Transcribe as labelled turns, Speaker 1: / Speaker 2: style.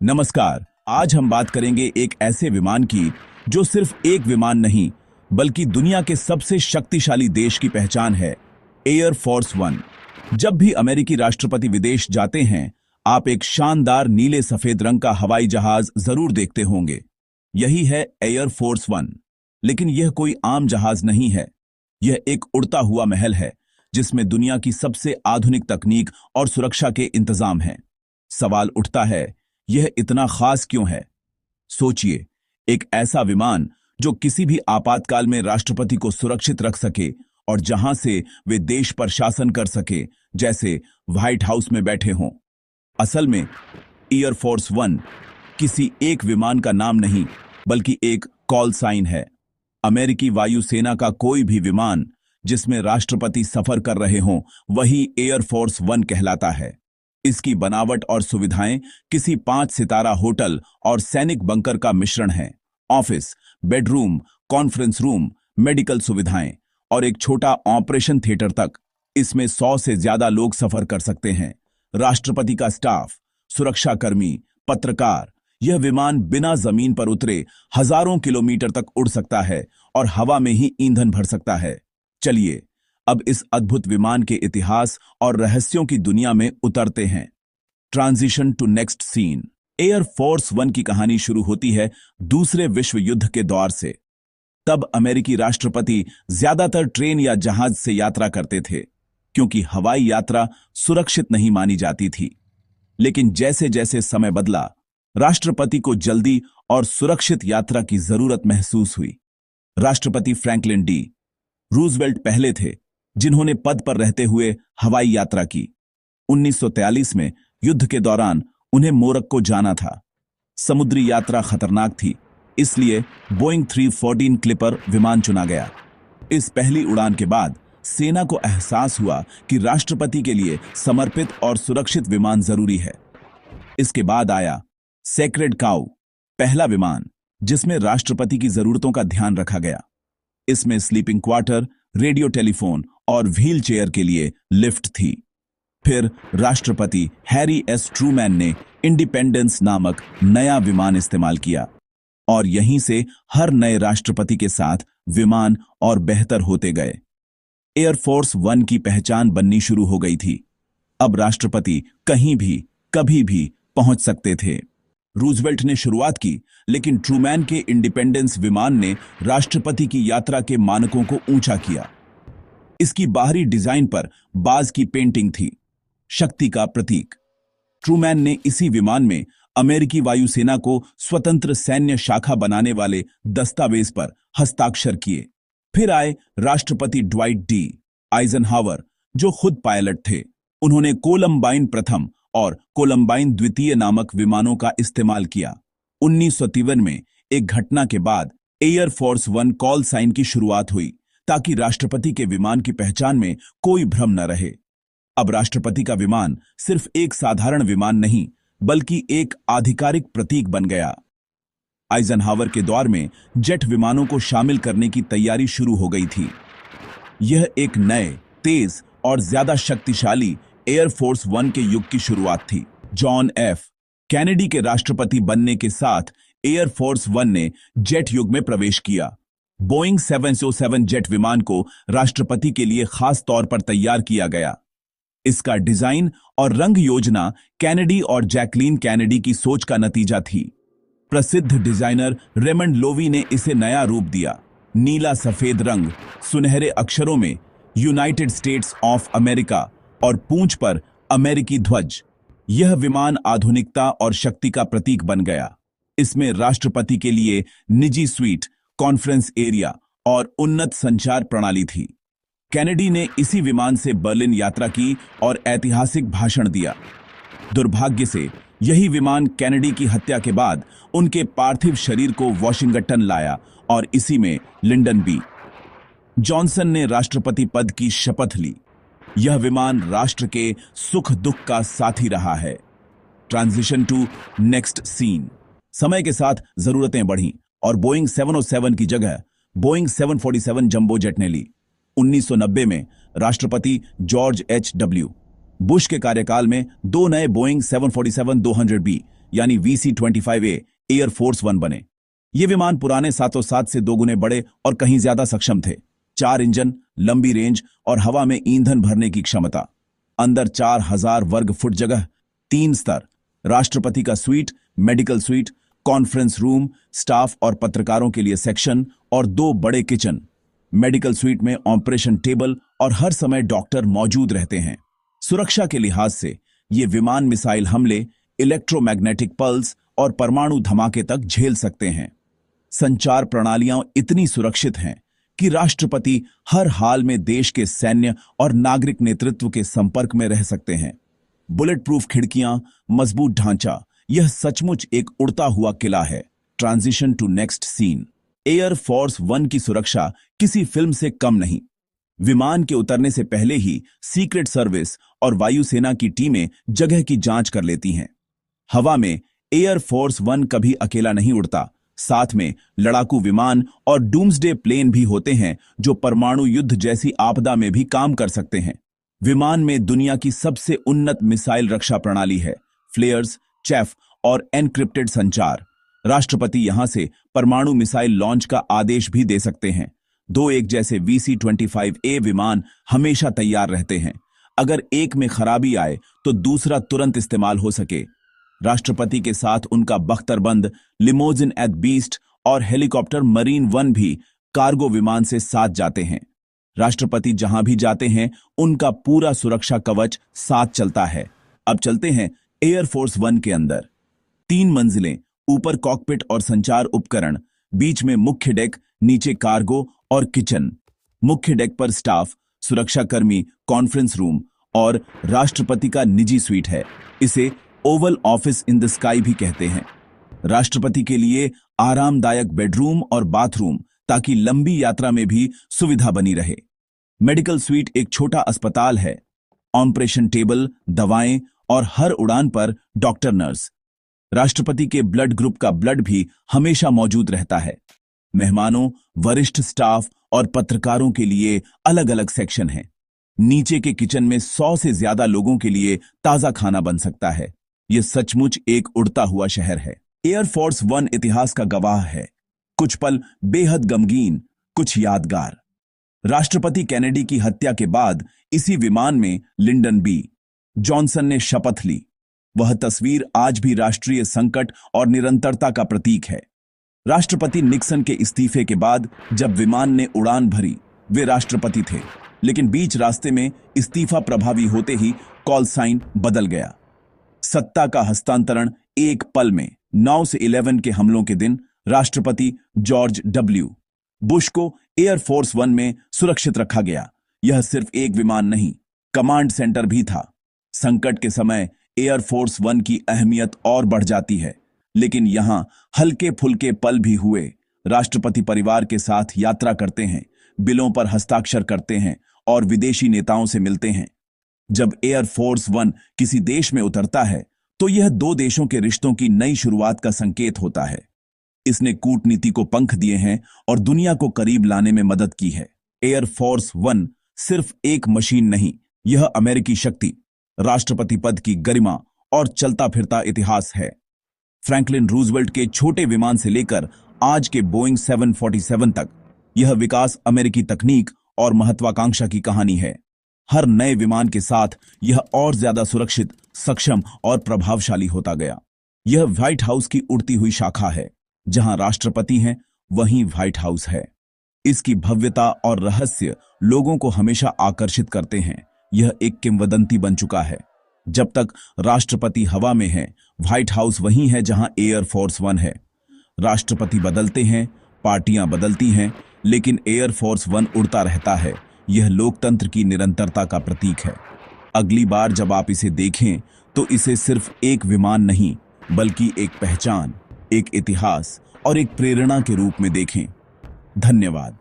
Speaker 1: नमस्कार। आज हम बात करेंगे एक ऐसे विमान की जो सिर्फ एक विमान नहीं बल्कि दुनिया के सबसे शक्तिशाली देश की पहचान है, एयर फोर्स वन। जब भी अमेरिकी राष्ट्रपति विदेश जाते हैं, आप एक शानदार नीले सफेद रंग का हवाई जहाज जरूर देखते होंगे। यही है एयर फोर्स वन। लेकिन यह कोई आम जहाज नहीं है। यह एक उड़ता हुआ महल है जिसमें दुनिया की सबसे आधुनिक तकनीक और सुरक्षा के इंतजाम हैं। सवाल उठता है, यह इतना खास क्यों है? सोचिए, एक ऐसा विमान जो किसी भी आपातकाल में राष्ट्रपति को सुरक्षित रख सके और जहां से वे देश पर शासन कर सके, जैसे व्हाइट हाउस में बैठे हों। असल में एयर फोर्स वन किसी एक विमान का नाम नहीं बल्कि एक कॉल साइन है। अमेरिकी वायुसेना का कोई भी विमान जिसमें राष्ट्रपति सफर कर रहे हों, वही एयर फोर्स वन कहलाता है। इसकी बनावट और सुविधाएं किसी 5 सितारा होटल और सैनिक बंकर का मिश्रण है। Office, bedroom, conference room, medical सुविधाएं और एक छोटा ऑपरेशन थिएटर तक, इसमें 100 से ज्यादा लोग सफर कर सकते हैं। राष्ट्रपति का स्टाफ, सुरक्षाकर्मी, पत्रकार, यह विमान बिना जमीन पर उतरे हजारों किलोमीटर तक उड़ सकता है और हवा में ही ईंधन भर सकता है। चलिए अब इस अद्भुत विमान के इतिहास और रहस्यों की दुनिया में उतरते हैं। Transition to next scene. Air Force One की कहानी शुरू होती है दूसरे विश्व युद्ध के दौर से। तब अमेरिकी राष्ट्रपति ज्यादातर ट्रेन या जहाज से यात्रा करते थे क्योंकि हवाई यात्रा सुरक्षित नहीं मानी जाती थी। लेकिन जैसे जैसे समय बदला, राष्ट्रपति को जल्दी और सुरक्षित यात्रा की जरूरत महसूस हुई। राष्ट्रपति फ्रैंकलिन डी रूजवेल्ट पहले थे जिन्होंने पद पर रहते हुए हवाई यात्रा की। 1943 में युद्ध के दौरान उन्हें मोरक्को जाना था। समुद्री यात्रा खतरनाक थी, इसलिए बोइंग 314 क्लिपर विमान चुना गया। इस पहली उड़ान के बाद सेना को एहसास हुआ कि राष्ट्रपति के लिए समर्पित और सुरक्षित विमान जरूरी है। इसके बाद आया सेक्रेड काऊ, पहला विमान जिसमें राष्ट्रपति की जरूरतों का ध्यान रखा गया। इसमें स्लीपिंग क्वार्टर, रेडियो टेलीफोन और व्हील चेयर के लिए लिफ्ट थी। फिर राष्ट्रपति हैरी एस ट्रूमैन ने इंडिपेंडेंस नामक नया विमान इस्तेमाल किया और यहीं से हर नए राष्ट्रपति के साथ विमान और बेहतर होते गए। एयरफोर्स वन की पहचान बननी शुरू हो गई थी। अब राष्ट्रपति कहीं भी कभी भी पहुंच सकते थे। रूजवेल्ट ने शुरुआत की, लेकिन ट्रूमैन के इंडिपेंडेंस विमान ने राष्ट्रपति की यात्रा के मानकों को ऊंचा किया। इसकी बाहरी डिजाइन पर बाज की पेंटिंग थी, शक्ति का प्रतीक। ट्रूमैन ने इसी विमान में अमेरिकी वायुसेना को स्वतंत्र सैन्य शाखा बनाने वाले दस्तावेज पर हस्ताक्षर किए। फिर आए राष्ट्रपति ड्वाइट डी आइजनहावर, जो खुद पायलट थे। उन्होंने कोलंबाइन प्रथम और कोलंबाइन द्वितीय नामक विमानों का इस्तेमाल किया। 1953 में एक घटना के बाद Air Force One call sign की शुरुआत हुई ताकि राष्ट्रपति के विमान की पहचान में कोई भ्रम न रहे। अब राष्ट्रपति का विमान सिर्फ एक साधारण विमान नहीं बल्कि एक आधिकारिक प्रतीक बन गया। आइजनहावर के दौर में जेट विमानों को शामिल करने की तैयारी शुरू हो गई थी। यह एक नए, तेज और ज्यादा शक्तिशाली एयर फोर्स वन के युग की शुरुआत थी। जॉन एफ कैनेडी के राष्ट्रपति बनने के साथ एयर फोर्स वन ने जेट युग में प्रवेश किया। बोइंग 707 जेट विमान को राष्ट्रपति के लिए खास तौर पर तैयार किया गया। इसका डिजाइन और रंग योजना कैनेडी और जैकलीन कैनेडी की सोच का नतीजा थी। प्रसिद्ध डिजाइनर रेमंड लोवी ने इसे नया रूप दिया। नीला सफेद रंग, सुनहरे अक्षरों में यूनाइटेड स्टेट्स ऑफ अमेरिका और पूंछ पर अमेरिकी ध्वज। यह विमान आधुनिकता और शक्ति का प्रतीक बन गया। इसमें राष्ट्रपति के लिए निजी स्वीट, कॉन्फ्रेंस एरिया और उन्नत संचार प्रणाली थी। कैनेडी ने इसी विमान से बर्लिन यात्रा की और ऐतिहासिक भाषण दिया। दुर्भाग्य से यही विमान कैनेडी की हत्या के बाद उनके पार्थिव शरीर को वॉशिंगटन लाया और इसी में लिंडन बी जॉनसन ने राष्ट्रपति पद की शपथ ली। यह विमान राष्ट्र के सुख दुख का साथी रहा है। Transition to next scene. समय के साथ जरूरतें बढ़ीं और बोइंग 707 की जगह बोइंग 747 जंबो जेट ने ली। 1990 में राष्ट्रपति जॉर्ज एच.डब्ल्यू. बुश के कार्यकाल में 2 नए बोइंग 747-200B यानी VC-25A एयरफोर्स 1 बने। ये विमान पुराने 707 से 2 गुने बड़े और कहीं ज्यादा सक्षम थे। 4 इंजन, लंबी रेंज और हवा में ईंधन भरने की क्षमता। अंदर 4000 वर्ग फुट जगह, 3 स्तर, राष्ट्रपति का sweet, medical sweet, conference room, staff और पत्रकारों के लिए सेक्शन और 2 बड़े किचन। मेडिकल स्वीट में ऑपरेशन टेबल और हर समय डॉक्टर मौजूद रहते हैं। सुरक्षा के लिहाज से ये विमान मिसाइल हमले, इलेक्ट्रोमैग्नेटिक पल्स और परमाणु धमाके तक झेल सकते हैं। संचार प्रणालियां इतनी सुरक्षित हैं कि राष्ट्रपति हर हाल में देश के सैन्य और नागरिक नेतृत्व के संपर्क में रह सकते हैं। बुलेट प्रूफ खिड़कियां, मजबूत ढांचा, यह सचमुच एक उड़ता हुआ किला है। Transition to next scene. Air Force 1 की सुरक्षा किसी फिल्म से कम नहीं। विमान के उतरने से पहले ही सीक्रेट सर्विस और वायुसेना की टीमें जगह की जांच कर लेती हैं। हवा में एयर फोर्स 1 कभी अकेला नहीं उड़ता। साथ में लड़ाकू विमान और डूम्सडे प्लेन भी होते हैं जो परमाणु युद्ध जैसी आपदा में भी काम कर सकते हैं। विमान में दुनिया की सबसे उन्नत मिसाइल रक्षा प्रणाली है। फ्लेयर्स, चेफ और एनक्रिप्टेड संचार। राष्ट्रपति यहां से परमाणु मिसाइल लॉन्च का आदेश भी दे सकते हैं। 2 एक जैसे VC-25A विमान हमेशा तैयार रहते हैं। अगर एक में खराबी आए तो दूसरा तुरंत इस्तेमाल हो सके। राष्ट्रपति के साथ उनका बख्तरबंद लिमोजिन एट बीस्ट और हेलीकॉप्टर मरीन 1 भी कार्गो विमान से साथ जाते हैं। राष्ट्रपति जहां भी जाते हैं उनका पूरा सुरक्षा कवच साथ चलता है। अब चलते हैं एयरफोर्स 1 के अंदर। 3 मंजिलें, ऊपर कॉकपिट और संचार उपकरण, बीच में मुख्य डेक, नीचे कार्गो और किचन। मुख्य डेक पर स्टाफ, सुरक्षाकर्मी, कॉन्फ्रेंस रूम और राष्ट्रपति का निजी स्वीट है। इसे Oval office in the sky भी कहते हैं। राष्ट्रपति के लिए आरामदायक बेडरूम और बाथरूम, ताकि लंबी यात्रा में भी सुविधा बनी रहे। मेडिकल स्वीट एक छोटा अस्पताल है। ऑपरेशन टेबल, दवाएं और हर उड़ान पर डॉक्टर, नर्स। राष्ट्रपति के ब्लड ग्रुप का ब्लड भी हमेशा मौजूद रहता है। मेहमानों, वरिष्ठ स्टाफ और पत्रकारों के लिए अलग अलग सेक्शन हैं। नीचे के किचन में 100 से ज्यादा लोगों के लिए ताजा खाना बन सकता है। यह सचमुच एक उड़ता हुआ शहर है। एयरफोर्स 1 इतिहास का गवाह है। कुछ पल बेहद गमगीन, कुछ यादगार। राष्ट्रपति कैनेडी की हत्या के बाद इसी विमान में लिंडन बी. जॉनसन ने शपथ ली। वह तस्वीर आज भी राष्ट्रीय संकट और निरंतरता का प्रतीक है। राष्ट्रपति निक्सन के इस्तीफे के बाद जब विमान ने उड़ान भरी, वे राष्ट्रपति थे, लेकिन बीच रास्ते में इस्तीफा प्रभावी होते ही कॉल साइन बदल गया। सत्ता का हस्तांतरण एक पल में। 9 से 11 के हमलों के दिन राष्ट्रपति जॉर्ज W. बुश को एयरफोर्स 1 में सुरक्षित रखा गया। यह सिर्फ एक विमान नहीं, कमांड सेंटर भी था। संकट के समय एयरफोर्स 1 की अहमियत और बढ़ जाती है। लेकिन यहां हल्के फुल्के पल भी हुए। राष्ट्रपति परिवार के साथ यात्रा करते हैं, बिलों पर हस्ताक्षर करते हैं और विदेशी नेताओं से मिलते हैं। जब एयरफोर्स 1 किसी देश में उतरता है तो यह 2 देशों के रिश्तों की नई शुरुआत का संकेत होता है। इसने कूटनीति को पंख दिए हैं और दुनिया को करीब लाने में मदद की है। एयरफोर्स 1 सिर्फ एक मशीन नहीं, यह अमेरिकी शक्ति, राष्ट्रपति पद की गरिमा और चलता फिरता इतिहास है। फ्रैंकलिन रूजवेल्ट के छोटे विमान से लेकर आज के बोइंग 747 तक, यह विकास अमेरिकी तकनीक और महत्वाकांक्षा की कहानी है। हर नए विमान के साथ यह और ज्यादा सुरक्षित, सक्षम और प्रभावशाली होता गया। यह व्हाइट हाउस की उड़ती हुई शाखा है। जहां राष्ट्रपति हैं, वहीं व्हाइट हाउस है। इसकी भव्यता और रहस्य लोगों को हमेशा आकर्षित करते हैं। यह एक किंवदंती बन चुका है। जब तक राष्ट्रपति हवा में है, व्हाइट हाउस वहीं है जहां एयरफोर्स 1 है। राष्ट्रपति बदलते हैं, पार्टियां बदलती हैं, लेकिन एयरफोर्स 1 उड़ता रहता है। यह लोकतंत्र की निरंतरता का प्रतीक है। अगली बार जब आप इसे देखें तो इसे सिर्फ एक विमान नहीं, बल्कि एक पहचान, एक इतिहास और एक प्रेरणा के रूप में देखें। धन्यवाद।